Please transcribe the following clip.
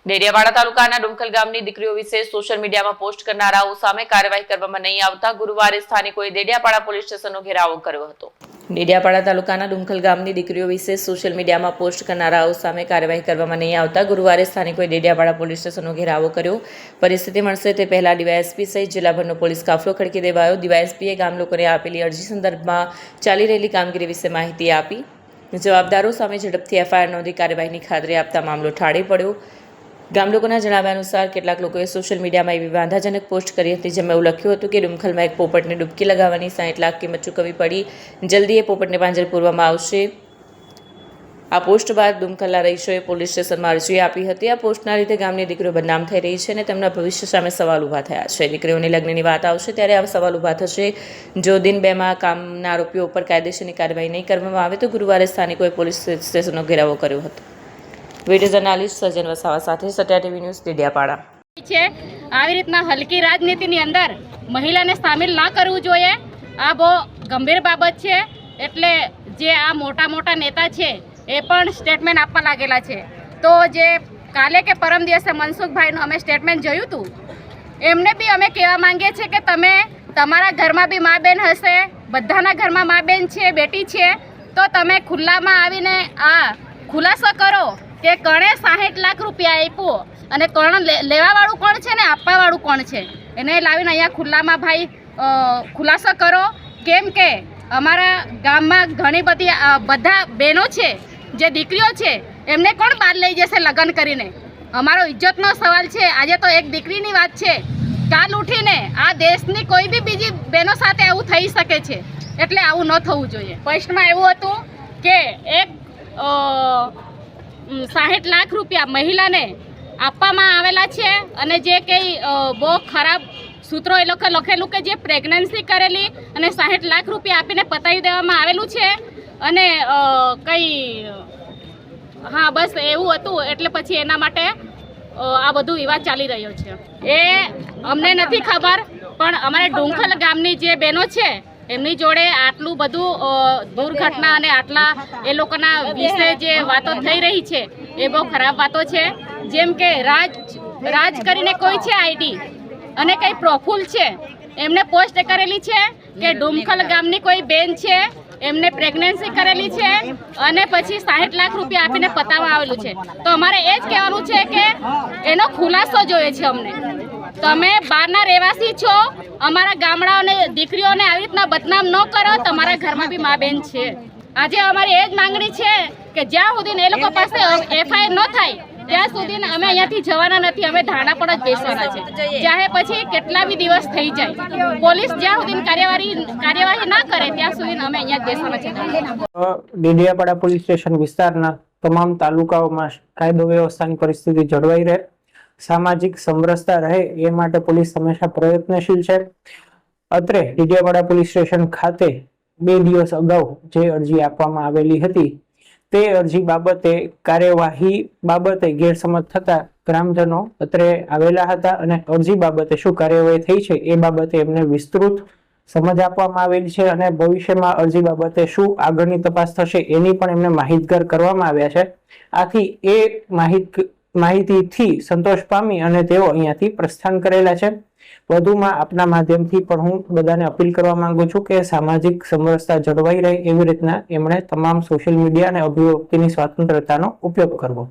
ડેડિયાપાડા તાલુકાના ડુમખલ ગામની દીકરીઓ વિશે સોશિયલ મીડિયામાં પોસ્ટ કરનારાઓ સામે કાર્યવાહી કરવામાં નહીં આવતા ગુરુવારે સ્થાનિકોએ ડેડિયાપાડા પોલીસ સ્ટેશનનો ઘેરાવો કર્યો હતો। ડેડિયાપાડા તાલુકાના ડુમખલ ગામની દીકરીઓ વિશે સોશિયલ મીડિયામાં પોસ્ટ કરનારાઓ સામે કાર્યવાહી કરવામાં નહીં આવતા ગુરુવારે સ્થાનિકોએ ડેડિયાપાડા પોલીસ સ્ટેશનનો ઘેરાવો કર્યો। પરિસ્થિતિ મળશે તે પહેલા ડીવાયએસપી સહિત જિલ્લાભરનો પોલીસ કાફલો ખડકી દેવાયો। ડીવાયએસપીએ ગામ લોકોને આપેલી અરજી સંદર્ભમાં ચાલી રહેલી કામગીરી વિશે માહિતી આપી। જવાબદારો સામે ઝડપથી એફઆઈઆર નોંધી કાર્યવાહીની ખાતરી આપતા મામલો ઠાળે પડ્યો। ગામ લોકોના જણાવ્યા અનુસાર કેટલાક લોકોએ સોશિયલ મીડિયામાં એવી વાંધાજનક પોસ્ટ કરી હતી જેમાં એવું લખ્યું હતું કે ડુમખલમાં એક પોપટને ડૂબકી લગાવવાની 60 લાખ કિંમત ચૂકવવી પડી, જલ્દી એ પોપટને પાંજરે પૂરવામાં આવશે। આ પોસ્ટ બાદ ડુમખલના રહીશોએ પોલીસ સ્ટેશનમાં અરજી આપી હતી। આ પોસ્ટના લીધે ગામની દીકરીઓ બદનામ થઈ રહી છે અને તેમના ભવિષ્ય સામે સવાલ ઊભા થયા છે। દીકરીઓની લગ્નની વાત આવશે ત્યારે આ સવાલ ઊભા થશે। જો દિન 2 માં કામના આરોપીઓ ઉપર કાયદેસરની કાર્યવાહી નહીં કરવામાં આવે તો ગુરુવારે સ્થાનિકોએ પોલીસ સ્ટેશનનો ઘેરાવો કર્યો હતો। વિડીયો જર્નાલિસ્ટ સજન વસાવા સાથે સત્યા ટીવી ન્યૂઝ ડેડિયાપાડા છે। આવી રીતના હલકી રાજનીતિની અંદર મહિલાને સામેલ ના કરવું જોઈએ। આ બહુ ગંભીર બાબત છે। એટલે જે આ મોટા નેતા છે એ પણ સ્ટેટમેન્ટ આપવા લાગેલા છે। તો જે કાલે કે પરમ દિવસે મનસુખભાઈનું અમે સ્ટેટમેન્ટ જોયું હતું, એમને બી અમે કહેવા માંગીએ છીએ કે તમે તમારા ઘરમાં બી મા બેન હશે, બધાના ઘરમાં મા બેન છે, બેટી છે, તો તમે ખુલ્લામાં આવીને આ ખુલાસો કરો કે કોણે 60 લાખ રૂપિયા આપ્યો અને કોણ લેવાવાળું કોણ છે ને આપવાવાળું કોણ છે, એને લાવીને અહીંયા ખુલ્લામાં ભાઈ ખુલાસો કરો। કેમ કે અમારા ગામમાં ઘણી બધી બધા બહેનો છે, જે દીકરીઓ છે, એમને કોણ બહાર લઈ જશે લગ્ન કરીને? અમારો ઇજ્જતનો સવાલ છે। આજે તો એક દીકરીની વાત છે, કાલ ઉઠીને આ દેશની કોઈ બી બીજી બહેનો સાથે આવું થઈ શકે છે। એટલે આવું ન થવું જોઈએ। પોસ્ટમાં એવું હતું કે એક 60 લાખ રૂપિયા મહિલાને આપવામાં આવેલા છે અને જે કંઈ બહુ ખરાબ સૂત્રો એ લોકો લખેલું કે જે પ્રેગ્નન્સી કરેલી અને 60 લાખ રૂપિયા આપીને પતાવી દેવામાં આવેલું છે અને કંઈ હા બસ એવું હતું। એટલે પછી એના માટે આ બધું વિવાદ ચાલી રહ્યો છે। એ અમને નથી ખબર, પણ અમારે ડુમખલ ગામની જે બહેનો છે એમની જોડે આટલું બધું દુર્ઘટના અને આટલા એ લોકોના વિશે જે વાતો થઈ રહી છે એ બહુ ખરાબ વાતો છે। જેમ કે રાજ કરીને કોઈ છે આઈડી અને કંઈ પ્રફુલ છે, એમને પોસ્ટ કરેલી છે કે ડુમખલ ગામની કોઈ બેન છે, એમને પ્રેગ્નન્સી કરેલી છે અને પછી 60 લાખ રૂપિયા આપીને પતાવવામાં આવેલું છે। તો અમારે એ જ કહેવાનું છે કે એનો ખુલાસો જોઈએ છે અમને। તમે બહારના રહેવાસી છો, અમારા ગામડાઓને દીકરીઓને આવી રીતના બદનામ ન કરો। તમારા ઘરમાં બી મા બેન છે। આજે અમારી એ જ માંગણી છે કે જ્યાં સુધી એ લોકો પાસે એફઆઈઆર ન થાય ત્યાં સુધી અમે અહીંયાથી જવાના નથી। અમે ધારણા પર જ બેસવાના છે, ચાહે પછી કેટલા બી દિવસ થઈ જાય। પોલીસ જ્યાં સુધી કાર્યવાહી ના કરે ત્યાં સુધી અમે અહીંયા જ બેસવાના છે। ડેડિયાપાડા પોલીસ સ્ટેશન વિસ્તારના તમામ તાલુકાઓમાં કાયદો વ્યવસ્થાની પરિસ્થિતિ જળવાઈ રહે, સામાજિક સમરસતા રહે એ માટે પોલીસ હંમેશા પ્રયત્નશીલ છે। અત્રે ડેડિયાપાડા પોલીસ સ્ટેશન ખાતે 2 દિવસ અગાઉ જે અરજી આપવામાં આવેલી હતી તે અરજી બાબતે કાર્યવાહી બાબતે ગેરસમજ થતા ગ્રામજનો અત્રે આવેલા હતા અને અરજી બાબતે શું કાર્યવાહી થઈ છે એ બાબતે એમને વિસ્તૃત સમજ આપવામાં આવેલી છે અને ભવિષ્યમાં અરજી બાબતે શું આગળની તપાસ થશે એની પણ એમને માહિતગાર કરવામાં આવ્યા છે। આથી એ માહિતીથી સંતોષ પામી અને તેઓ અહીંયાથી પ્રસ્થાન કરેલા છે। વધુમાં આપના માધ્યમથી પણ હું બધાને અપીલ કરવા માંગુ છું કે સામાજિક સમરસતા જળવાઈ રહે એવી રીતના એમણે તમામ સોશિયલ મીડિયા અને અભિવ્યક્તિની સ્વતંત્રતાનો ઉપયોગ કરવો।